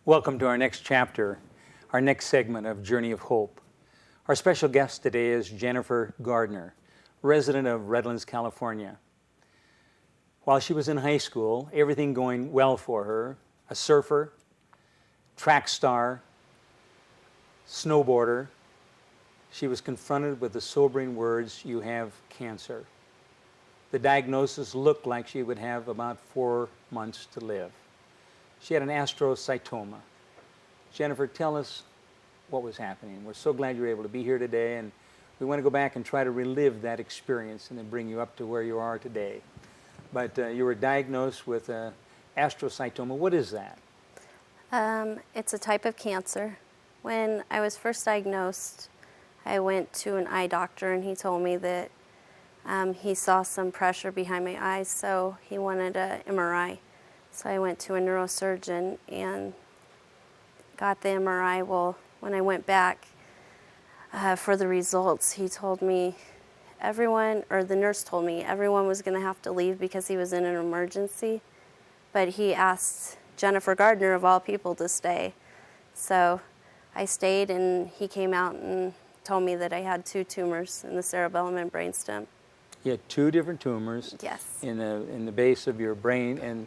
Welcome to our next chapter, our next segment of Journey of Hope. Our special guest today is Jennifer Gardner, resident of Redlands, California. While she was in high school, everything going well for her, a surfer, track star, snowboarder, she was confronted with the sobering words, "You have cancer." The diagnosis looked like she would have about 4 months to live. She had an astrocytoma. Jennifer, tell us what was happening. We're so glad you were able to be here today, and we want to go back and try to relive that experience and then bring you up to where you are today. But you were diagnosed with astrocytoma. What is that? It's a type of cancer. When I was first diagnosed, I went to an eye doctor, and he told me that he saw some pressure behind my eyes, so he wanted an MRI. So I went to a neurosurgeon and got the MRI. Well, when I went back for the results, he told me the nurse told me everyone was going to have to leave because he was in an emergency. But he asked Jennifer Gardner, of all people, to stay. So I stayed, and he came out and told me that I had 2 tumors in the cerebellum and brainstem. You had 2 different tumors. Yes. In the base of your brain,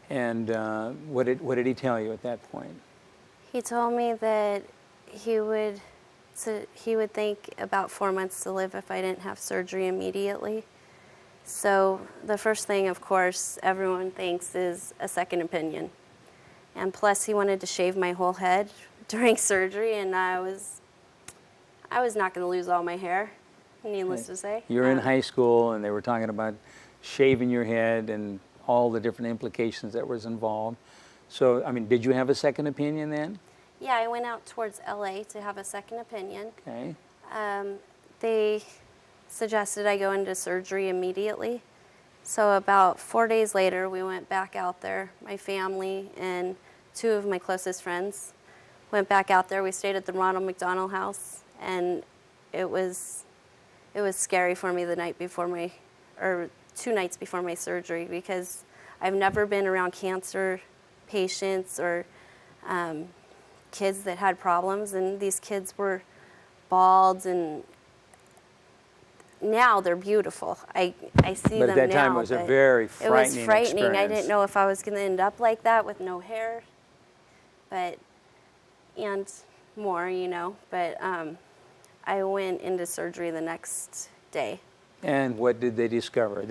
and what did he tell you at that point? He told me that he would think about 4 months to live if I didn't have surgery immediately. So the first thing, of course, everyone thinks is a second opinion. And plus, he wanted to shave my whole head during surgery, and I was not going to lose all my hair, needless to say. You're in high school, and they were talking about shaving your head and all the different implications that was involved. So, I mean, did you have a second opinion then? Yeah, I went out towards LA to have a second opinion. Okay. They suggested I go into surgery immediately. So about 4 days later, we went back out there. My family and 2 of my closest friends went back out there. We stayed at the Ronald McDonald House, and it was scary for me the night before 2 nights before my surgery, because I've never been around cancer patients or kids that had problems, and these kids were bald, and now they're beautiful. I see them now. But at that time it was a very frightening experience. It was frightening. I didn't know if I was going to end up like that with no hair, and more, But I went into surgery the next day. And what did they discover?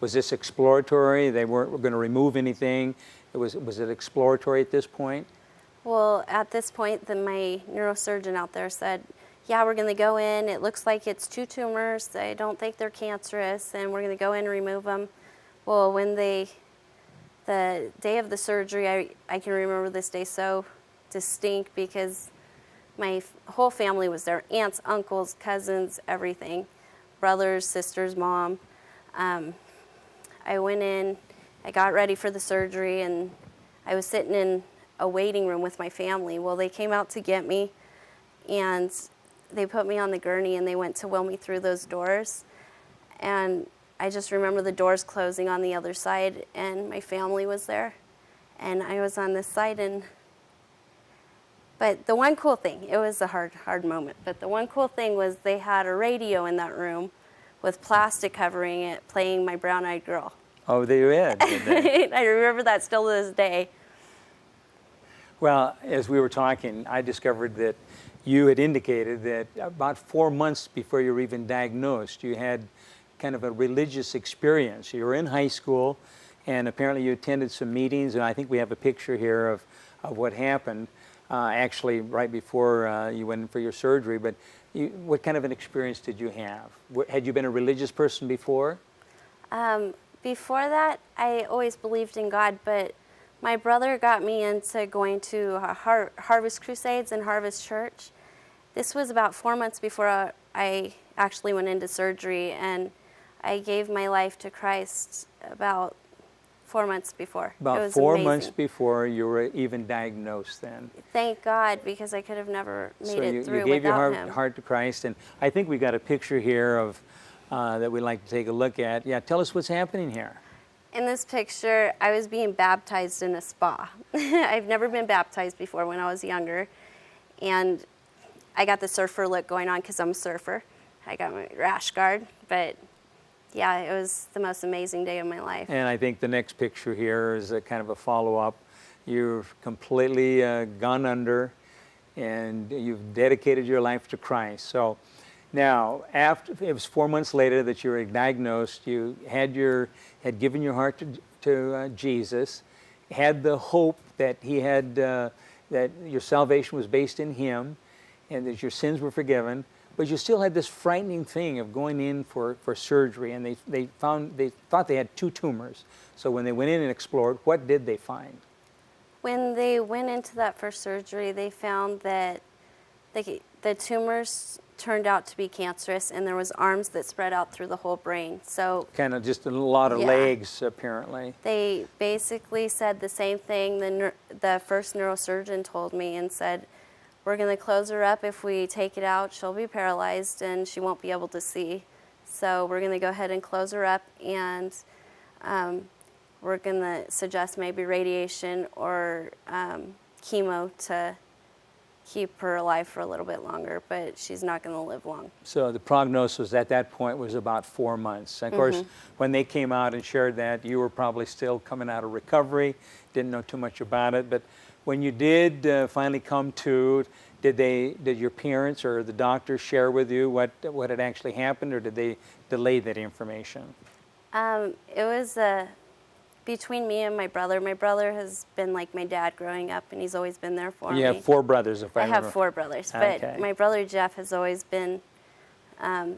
Was this exploratory? They weren't going to remove anything. Was it exploratory at this point? Well, at this point, my neurosurgeon out there said, yeah, we're going to go in. It looks like it's 2 tumors. I don't think they're cancerous, and we're going to go in and remove them. Well, the day of the surgery, I can remember this day so distinct because my whole family was there, aunts, uncles, cousins, everything, brothers, sisters, mom. I went in, I got ready for the surgery, and I was sitting in a waiting room with my family. Well, they came out to get me, and they put me on the gurney, and they went to wheel me through those doors. And I just remember the doors closing on the other side, and my family was there, and I was on this side. But the one cool thing, it was a hard moment, but the one cool thing was they had a radio in that room with plastic covering it, playing My Brown-Eyed Girl. Oh, they did they? I remember that still to this day. Well, as we were talking, I discovered that you had indicated that about 4 months before you were even diagnosed, you had kind of a religious experience. You were in high school, and apparently you attended some meetings, and I think we have a picture here of what happened, actually right before you went in for your surgery. But what kind of an experience did you have? Had you been a religious person before? Before that, I always believed in God, but my brother got me into going to Harvest Crusades and Harvest Church. This was about 4 months before I actually went into surgery, and I gave my life to Christ about 4 months before. About 4 months before you were even diagnosed then. Thank God, because I could have never made it through without him. So you gave your heart to Christ, and I think we got a picture here of that we'd like to take a look at. Yeah, tell us what's happening here. in this picture, I was being baptized in a spa. I've never been baptized before when I was younger. And I got the surfer look going on because I'm a surfer. I got my rash guard. But yeah, it was the most amazing day of my life. And I think the next picture here is a kind of a follow-up. You've completely gone under, and you've dedicated your life to Christ. So now, after it was 4 months later that you were diagnosed, you had given your heart to Jesus, had the hope that he had that your salvation was based in him, and that your sins were forgiven. But you still had this frightening thing of going in for surgery, and they thought they had 2 tumors. So when they went in and explored, what did they find? When they went into that first surgery, they found that the tumors turned out to be cancerous, and there was arms that spread out through the whole brain. So Kind of just a lot of Yeah. legs, apparently. they basically said the same thing the first neurosurgeon told me, and said, we're going to close her up. If we take it out, she'll be paralyzed and she won't be able to see. So we're going to go ahead and close her up, and we're going to suggest maybe radiation or chemo to keep her alive for a little bit longer, but she's not going to live long. So the prognosis at that point was about 4 months. Of course, when they came out and shared that, you were probably still coming out of recovery, didn't know too much about it. But when you did finally come to, did your parents or the doctor share with you what had actually happened, or did they delay that information? It was between me and my brother. My brother has been like my dad growing up, and he's always been there for me. You have 4 brothers, if I I remember. have 4 brothers, Okay. but my brother Jeff has always been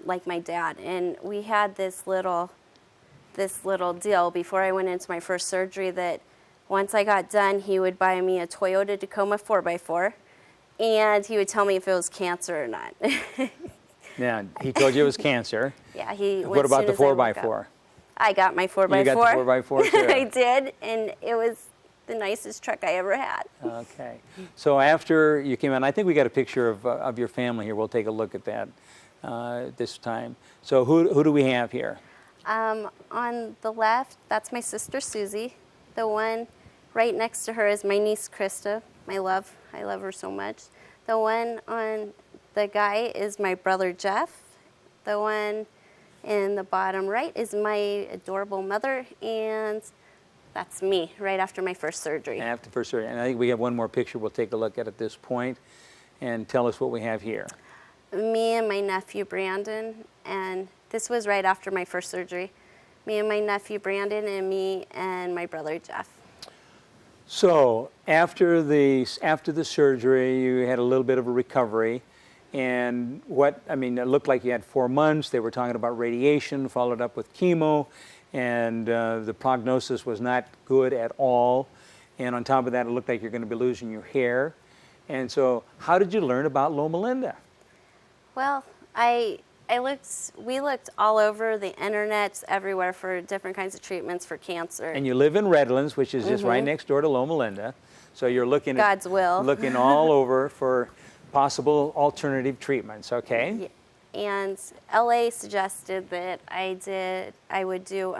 like my dad. And we had this little deal before I went into my first surgery, that once I got done, he would buy me a Toyota Tacoma 4x4, and he would tell me if it was cancer or not. Now, he told you it was cancer. Yeah, he. What about the 4x4? I got my 4x4. You got the 4x4 too? I did, and it was the nicest truck I ever had. Okay. So after you came out, I think we got a picture of your family here. We'll take a look at that this time. So who do we have here? On the left, that's my sister Susie. The one right next to her is my niece Krista. I love her so much. The one on the guy is my brother Jeff. The one in the bottom right is my adorable mother, and that's me right after my first surgery. After first surgery. And I think we have one more picture we'll take a look at this point, and tell us what we have here. Me and my nephew Brandon, and this was right after my first surgery. Me and my nephew Brandon, and me and my brother Jeff. So after the surgery, you had a little bit of a recovery. And it looked like you had 4 months. They were talking about radiation, followed up with chemo, and the prognosis was not good at all. And on top of that, it looked like you're going to be losing your hair. And so how did you learn about Loma Linda? Well, we looked all over the internet, everywhere, for different kinds of treatments for cancer. And you live in Redlands, which is just right next door to Loma Linda. So you're looking God's will. looking all over for possible alternative treatments, okay? Yeah. And LA suggested that I would do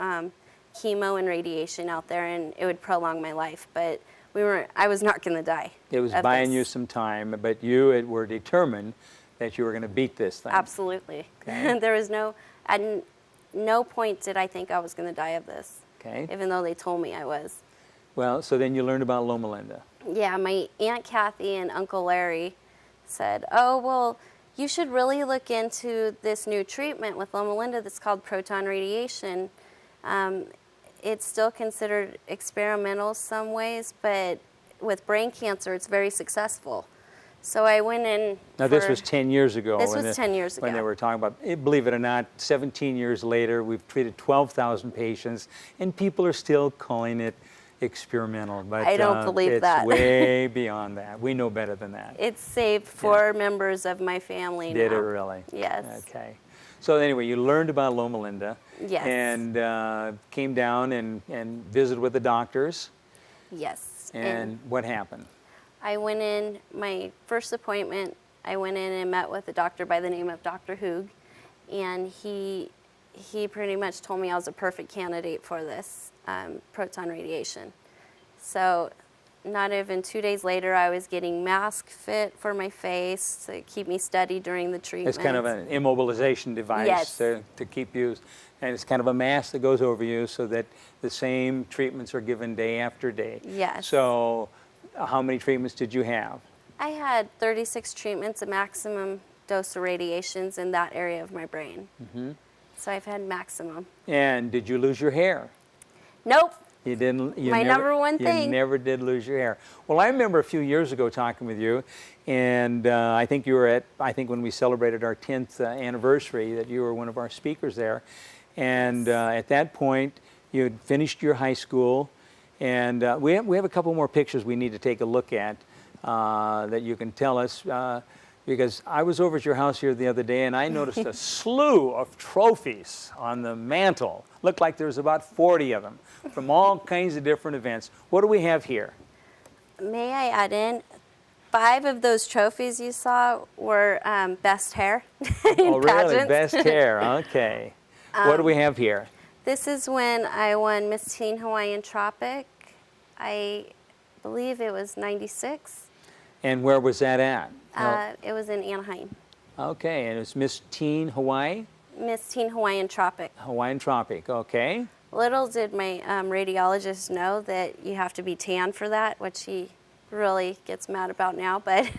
chemo and radiation out there, and it would prolong my life. But I was not going to die. It was buying you some time, but you were determined that you were going to beat this thing. Absolutely. Okay. There was at no point did I think I was going to die of this. Okay. Even though they told me I was. Well, so then you learned about Loma Linda. Yeah, my Aunt Kathy and Uncle Larry said, oh, well, you should really look into this new treatment with Loma Linda that's called proton radiation. It's still considered experimental some ways, but with brain cancer, it's very successful. So I went in. Now, this was 10 years ago. This was 10 years ago. When they were talking about, believe it or not, 17 years later, we've treated 12,000 patients, and people are still calling it experimental. But I don't believe it's that. way beyond that. We know better than that. It saved 4 members of my family. Did now. it really? Yes. Okay. So anyway, you learned about Loma Linda. Yes. And came down and visited with the doctors. Yes. And what happened? I went in, my first appointment, I went in and met with a doctor by the name of Dr. Hoog, and he pretty much told me I was a perfect candidate for this. proton radiation. So not even 2 days later, I was getting mask fit for my face to keep me steady during the treatment. It's kind of an immobilization device Yes. to keep you, and it's kind of a mask that goes over you so that the same treatments are given day after day. Yes. So how many treatments did you have? I had 36 treatments, a maximum dose of radiations in that area of my brain. So I've had maximum. And did you lose your hair? Nope. You didn't. You My never, number one thing. You never did lose your hair. Well, I remember a few years ago talking with you, and I think you were at, I think when we celebrated our 10th anniversary, that you were one of our speakers there. And at that point, you had finished your high school, and we have a couple more pictures we need to take a look at that you can tell us. Because I was over at your house here the other day and I noticed a slew of trophies on the mantle. Looked like there's about 40 of them from all kinds of different events. What do we have here? May I add in, 5 of those trophies you saw were best hair in Oh, really? pageants. Best hair. Okay. What do we have here? This is when I won Miss Teen Hawaiian Tropic. I believe it was 96. And where was that at? It was in Anaheim. Okay, and it's Miss Teen Hawaii? Miss Teen Hawaiian Tropic. Hawaiian Tropic, okay. Little did my radiologist know that you have to be tan for that, which he really gets mad about now, but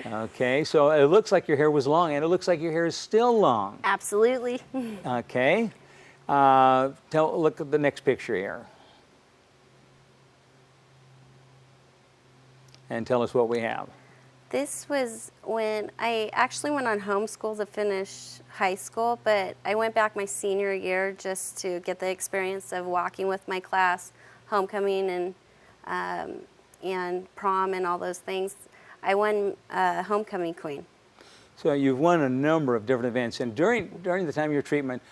Okay, so it looks like your hair was long, and it looks like your hair is still long. absolutely. Okay. Look at the next picture here. And tell us what we have. This was when I actually went on homeschool to finish high school, but I went back my senior year just to get the experience of walking with my class, homecoming and prom and all those things. I won homecoming queen. So you've won a number of different events, and during the time of your treatment,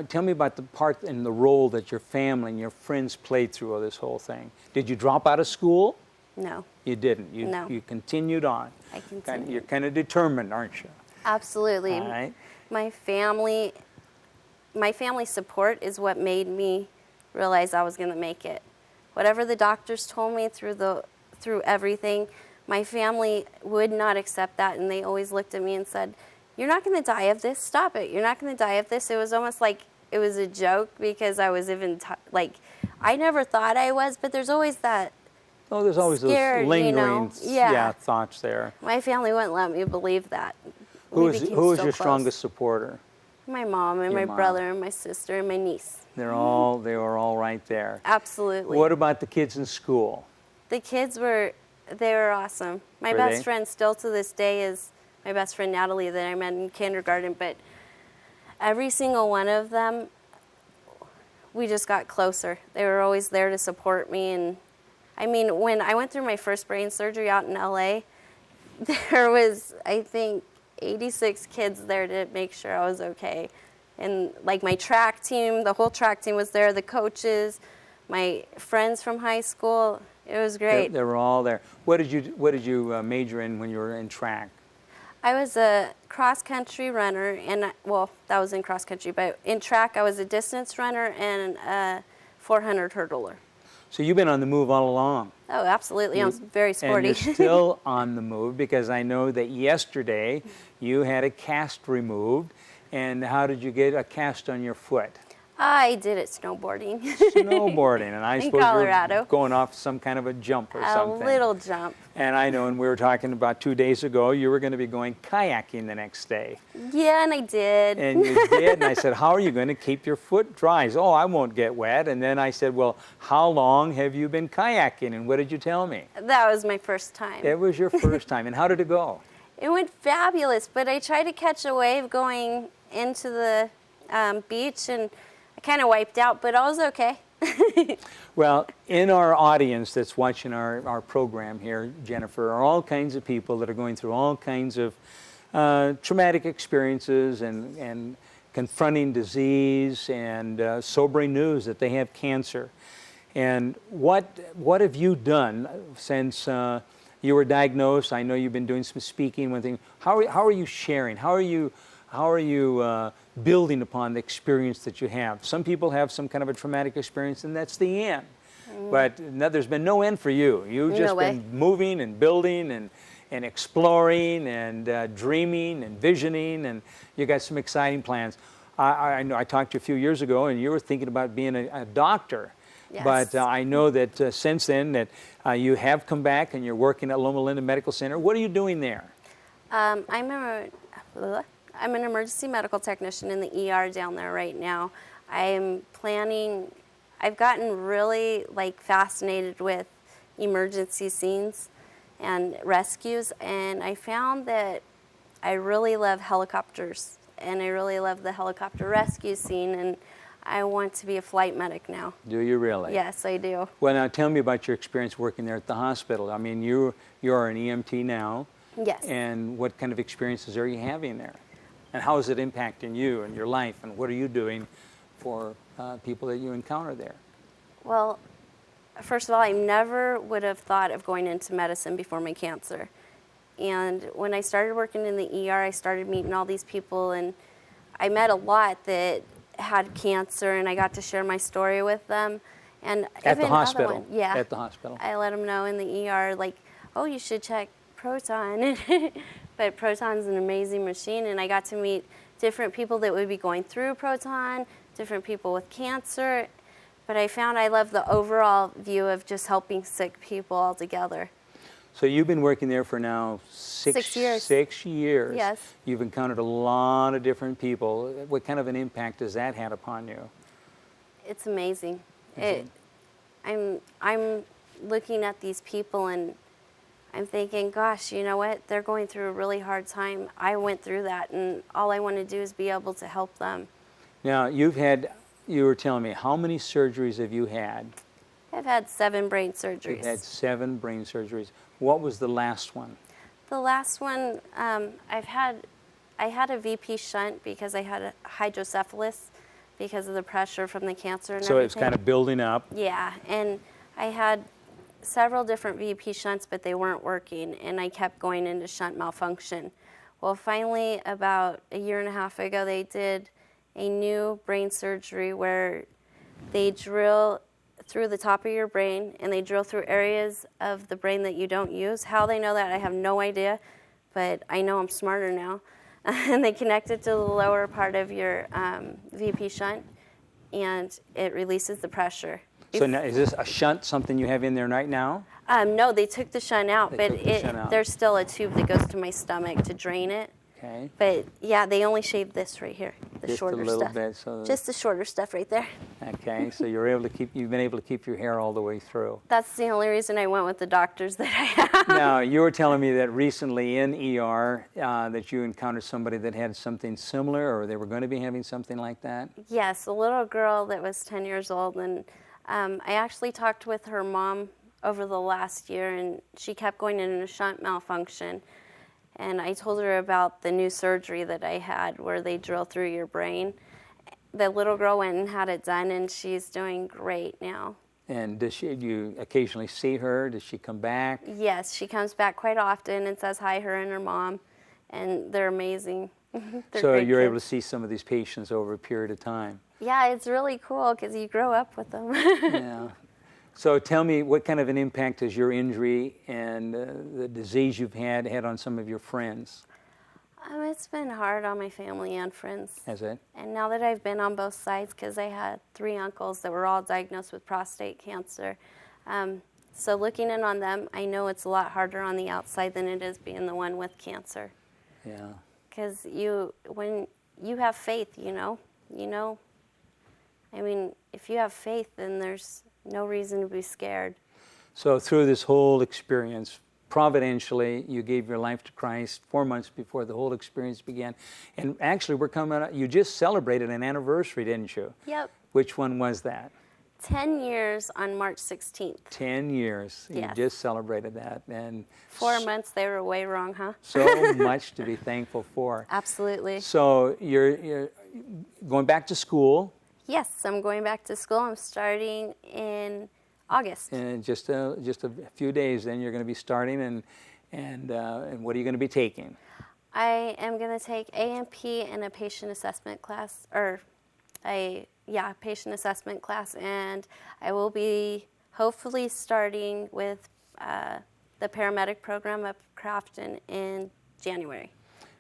tell me about the part and the role that your family and your friends played through all this whole thing. Did you drop out of school? No, You didn't. No. You continued on. I continued. You're kind of determined, aren't you? Absolutely. All right. My family support is what made me realize I was going to make it. Whatever the doctors told me through everything, my family would not accept that, and they always looked at me and said, "You're not going to die of this. Stop it. You're not going to die of this." It was almost like it was a joke because I was even I never thought I was, but there's always that. Oh, there's always Scared, those lingering Yeah. thoughts there. My family wouldn't let me believe that. Who We was became your so close. strongest supporter? My mom and Your my mom. brother and my sister and my niece. They were all right there. Absolutely. What about the kids in school? The kids were awesome. My Were best they? friend still to this day is my best friend Natalie that I met in kindergarten, but every single one of them, we just got closer. They were always there to support me. And I mean, when I went through my first brain surgery out in LA, there was, I think, 86 kids there to make sure I was okay. And like my track team, the whole track team was there, the coaches, my friends from high school. It was great. They were all there. What did you major in when you were in track? I was a cross-country runner, and that was in cross-country, but in track I was a distance runner and a 400 hurdler. So you've been on the move all along. Oh, absolutely. I'm very sporty. And you're still on the move, because I know that yesterday you had a cast removed. And how did you get a cast on your foot? I did it snowboarding. Snowboarding, and I In suppose Colorado. you're going off some kind of a jump or something. A little jump. And I know, and we were talking about 2 days ago, you were going to be going kayaking the next day. Yeah, and I did. And you did, and I said, how are you going to keep your foot dry? He said, oh, I won't get wet. And then I said, well, how long have you been kayaking? And what did you tell me? That was my first time. It was your first time. And how did it go? It went fabulous, but I tried to catch a wave going into the beach, and I kind of wiped out, but I was okay. Well, in our audience that's watching our program here, Jennifer, are all kinds of people that are going through all kinds of traumatic experiences and confronting disease and sobering news that they have cancer. And what have you done since you were diagnosed? I know you've been doing some speaking. One thing, how are you sharing? How are you building upon the experience that you have. Some people have some kind of a traumatic experience, and that's the end. But no, there's been no end for you. You've No just way. been moving and building and exploring and dreaming and visioning, and you got some exciting plans. I know I talked to you a few years ago, and you were thinking about being a doctor. Yes. But I know that since then that you have come back and you're working at Loma Medical Center. What are you doing there? I'm an emergency medical technician in the ER down there right now. I'm planning. I've gotten really fascinated with emergency scenes and rescues, and I found that I really love helicopters, and I really love the helicopter rescue scene, and I want to be a flight medic now. Do you really? Yes, I do. Well, now tell me about your experience working there at the hospital. I mean, you're an EMT now. Yes. And what kind of experiences are you having there? And how is it impacting you and your life? And what are you doing for people that you encounter there? Well, first of all, I never would have thought of going into medicine before my cancer. And when I started working in the ER, I started meeting all these people, and I met a lot that had cancer, and I got to share my story with them. And At the even hospital? other one, yeah. At the hospital. I let them know in the ER, oh, you should check Proton. But Proton's an amazing machine, and I got to meet different people that would be going through Proton, different people with cancer. But I found I love the overall view of just helping sick people all together. So you've been working there for now 6 years. 6 years. Yes. You've encountered a lot of different people. What kind of an impact has that had upon you? It's amazing. I'm looking at these people, and I'm thinking, gosh, you know what? They're going through a really hard time. I went through that, and all I want to do is be able to help them. Now, you were telling me, how many surgeries have you had? I've had 7 brain surgeries. You've had 7 brain surgeries. What was the last one? The last one, I had a VP shunt because I had a hydrocephalus because of the pressure from the cancer and So everything. it's kind of building up. Yeah, and I had several different VP shunts, but they weren't working, and I kept going into shunt malfunction. Well, finally, about a year and a half ago, they did a new brain surgery where they drill through the top of your brain, and they drill through areas of the brain that you don't use. How they know that, I have no idea, but I know I'm smarter now. And they connect it to the lower part of your VP shunt, and it releases the pressure. So now, is this a shunt, something you have in there right now? No, they took the shunt out, They but took the shunt out. there's still a tube that goes to my stomach to drain it. Okay. But yeah, they only shaved this right here, the Just a shorter little stuff. bit, so Just the shorter stuff right there. Okay, so you've been able to keep your hair all the way through. That's the only reason I went with the doctors that I have. Now, you were telling me that recently in ER that you encountered somebody that had something similar, or they were going to be having something like that? Yes, a little girl that was 10 years old, and I actually talked with her mom over the last year, and she kept going into a shunt malfunction. And I told her about the new surgery that I had where they drill through your brain. The little girl went and had it done, and she's doing great now. And do you occasionally see her? Does she come back? Yes, she comes back quite often and says hi, her and her mom, and they're amazing. They're So great you're able to kids. see some of these patients over a period of time. Yeah, it's really cool because you grow up with them. Yeah. So tell me, what kind of an impact has your injury and the disease you've had on some of your friends? It's been hard on my family and friends. Has it? And now that I've been on both sides, because I had 3 uncles that were all diagnosed with prostate cancer, so looking in on them, I know it's a lot harder on the outside than it is being the one with cancer. Yeah. Because when you have faith, I mean, if you have faith, then there's no reason to be scared. So through this whole experience, providentially, you gave your life to Christ 4 months before the whole experience began. And actually, you just celebrated an anniversary, didn't you? Yep. Which one was that? 10 years on March 16th. 10 years. Yes. You just celebrated that. And 4 months, they were way wrong, huh? so much to be thankful for. Absolutely. So you're going back to school. Yes, I'm going back to school. I'm starting in August. In just a few days, then you're going to be starting, and what are you going to be taking? I am going to take A&P and a patient assessment class, patient assessment class, and I will be hopefully starting with the paramedic program up Crafton in January.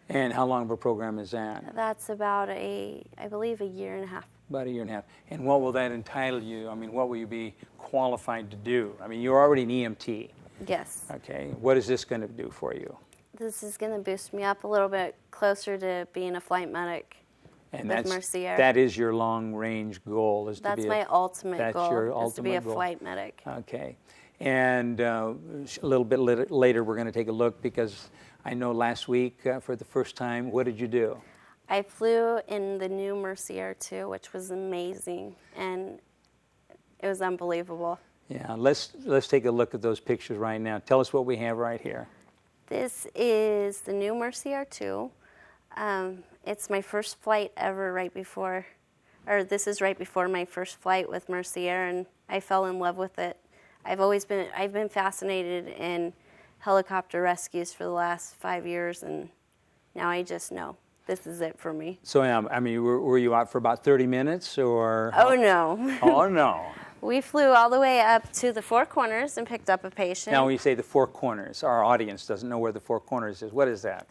And how long of a program is that? That's about I believe, a year and a half. About a year and a half. And what will that entitle you? I mean, what will you be qualified to do? I mean, you're already an EMT. Yes. Okay. What is this going to do for you? This is going to boost me up a little bit closer to being a flight medic And with Mercier. that is your long-range goal. That's my ultimate goal. That's your is ultimate to be a goal. flight medic. Okay. And a little bit later, we're going to take a look, because I know last week, for the first time, what did you do? I flew in the new Mercier 2, which was amazing, and it was unbelievable. Yeah. Let's take a look at those pictures right now. Tell us what we have right here. This is the new Mercier 2. It's my first flight ever this is right before my first flight with Mercier, and I fell in love with it. I've been fascinated in helicopter rescues for the last 5 years, and now I just know this is it for me. So, I mean, were you out for about 30 minutes, or? Oh, no. Oh, no. We flew all the way up to the Four Corners and picked up a patient. Now, when you say the Four Corners, our audience doesn't know where the Four Corners is. What is that?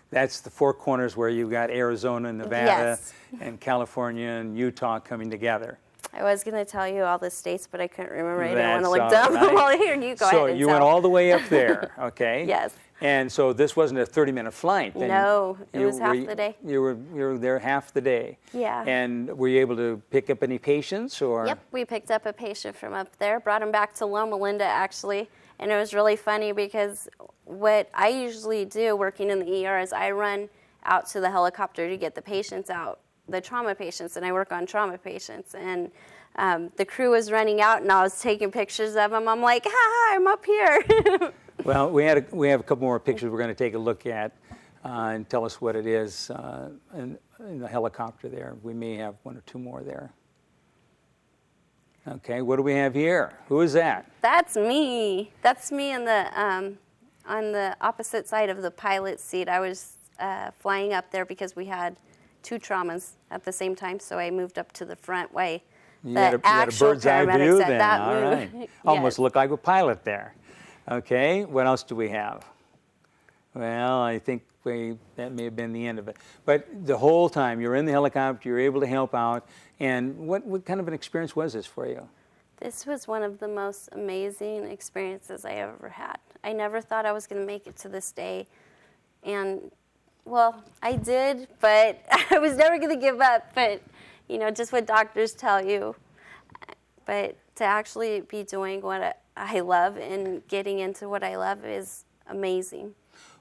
That's the Four Corners where you've got Arizona, Nevada, Yes. and California and Utah coming together. I was going to tell you all the states, but I couldn't remember. I didn't That's want to look all dumb. right. Well, here, you go ahead So and you tell. went all the way up there, okay? Yes. And so this wasn't a 30-minute flight. Then No, it was half the day. You were there half the day. Yeah. And were you able to pick up any patients, or? Yep, we picked up a patient from up there, brought him back to Loma, Linda, actually. And it was really funny because what I usually do working in the ER is I run out to the helicopter to get the patients out, the trauma patients, and I work on trauma patients. And the crew was running out, and I was taking pictures of them. I'm like, hi, I'm up here. Well, we have a couple more pictures we're going to take a look at, and tell us what it is in the helicopter there. We may have one or two more there. Okay, what do we have here? Who is that? That's me. That's me on the opposite side of the pilot seat. I was flying up there because we had two traumas at the same time, so I moved up to the front way. You had a bird's eye view then. All right. Yes. Almost looked like a pilot there. Okay, what else do we have? Well, I think that may have been the end of it. But the whole time you're in the helicopter, you're able to help out. And what kind of an experience was this for you? This was one of the most amazing experiences I ever had. I never thought I was going to make it to this day. And, well, I did, but I was never going to give up. But, just what doctors tell you. But to actually be doing what I love and getting into what I love is amazing.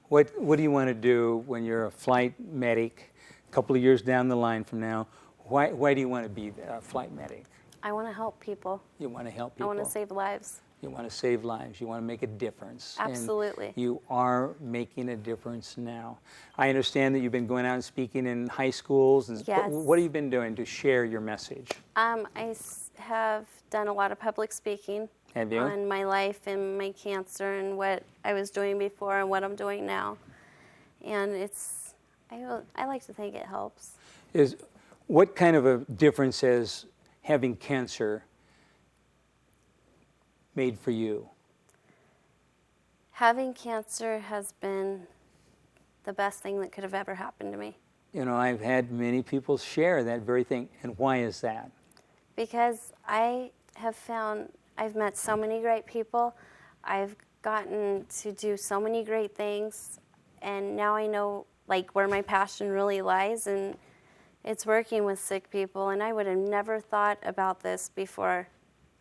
What do you want to do when you're a flight medic a couple of years down the line from now? Why do you want to be a flight medic? I want to help people. You want to help people. I want to save lives. You want to save lives. You want to make a difference. Absolutely. And you are making a difference now. I understand that you've been going out and speaking in high schools. Yes. What have you been doing to share your message? I have done a lot of public speaking. Have you? On my life and my cancer and what I was doing before and what I'm doing now. And I like to think it helps. What kind of a difference has having cancer made for you? Having cancer has been the best thing that could have ever happened to me. I've had many people share that very thing. And why is that? Because I have found I've met so many great people. I've gotten to do so many great things. And now I know where my passion really lies, and it's working with sick people. And I would have never thought about this before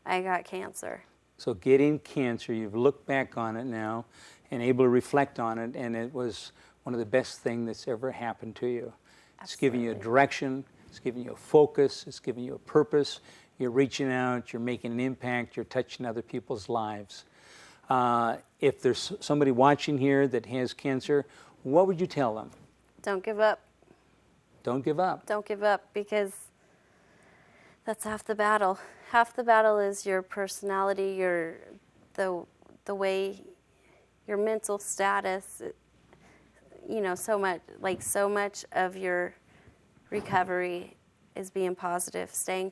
I got cancer. So getting cancer, you've looked back on it now and able to reflect on it, and it was one of the best things that's ever happened to you. It's giving you a direction, it's giving you a focus, it's giving you a purpose. You're reaching out, you're making an impact, you're touching other people's lives. If there's somebody watching here that has cancer, what would you tell them? Don't give up. Don't give up. Don't give up, because that's half the battle. Half the battle is your personality, the way, your mental status. you know, so much of your recovery is being positive, staying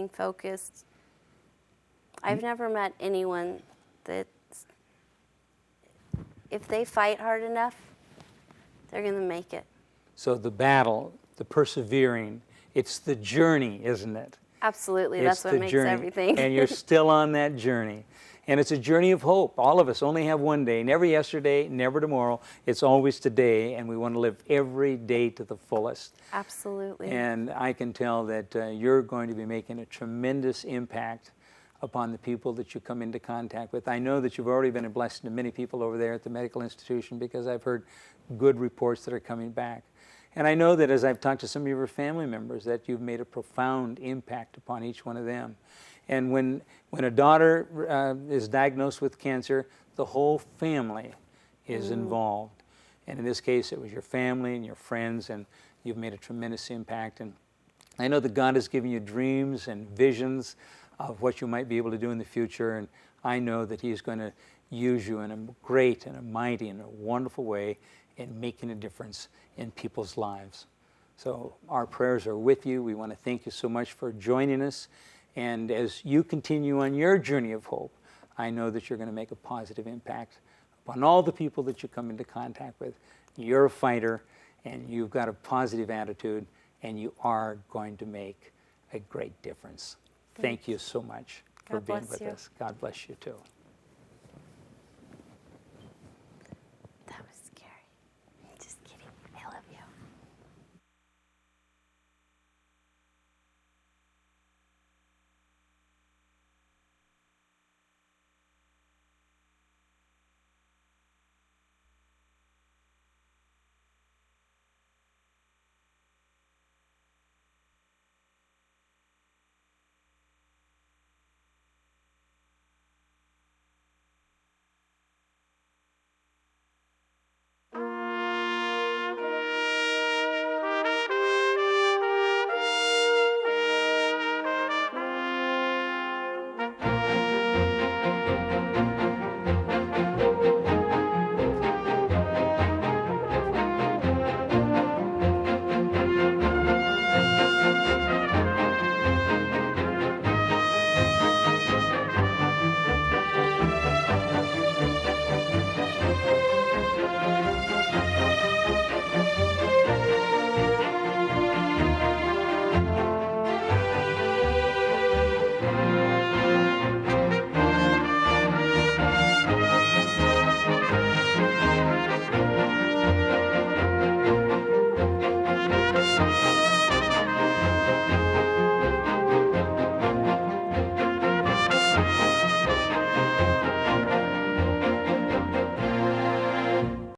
focused. I've never met anyone that, if they fight hard enough, they're going to make it. So the battle, the persevering, it's the journey, isn't it? Absolutely, It's that's what the makes journey, everything. and you're still on that journey. And it's a journey of hope. All of us only have one day, never yesterday, never tomorrow. It's always today, and we want to live every day to the fullest. Absolutely. And I can tell that you're going to be making a tremendous impact upon the people that you come into contact with. I know that you've already been a blessing to many people over there at the medical institution, because I've heard good reports that are coming back. And I know that as I've talked to some of your family members, that you've made a profound impact upon each one of them. And when a daughter is diagnosed with cancer, the whole family is involved. And in this case, it was your family and your friends, and you've made a tremendous impact. And I know that God has given you dreams and visions of what you might be able to do in the future, and I know that He's going to use you in a great and a mighty and a wonderful way in making a difference in people's lives. So our prayers are with you. We want to thank you so much for joining us. And as you continue on your journey of hope, I know that you're going to make a positive impact upon all the people that you come into contact with. You're a fighter, and you've got a positive attitude, and you are going to make a great difference. Thank you so much for being with us. God bless you too.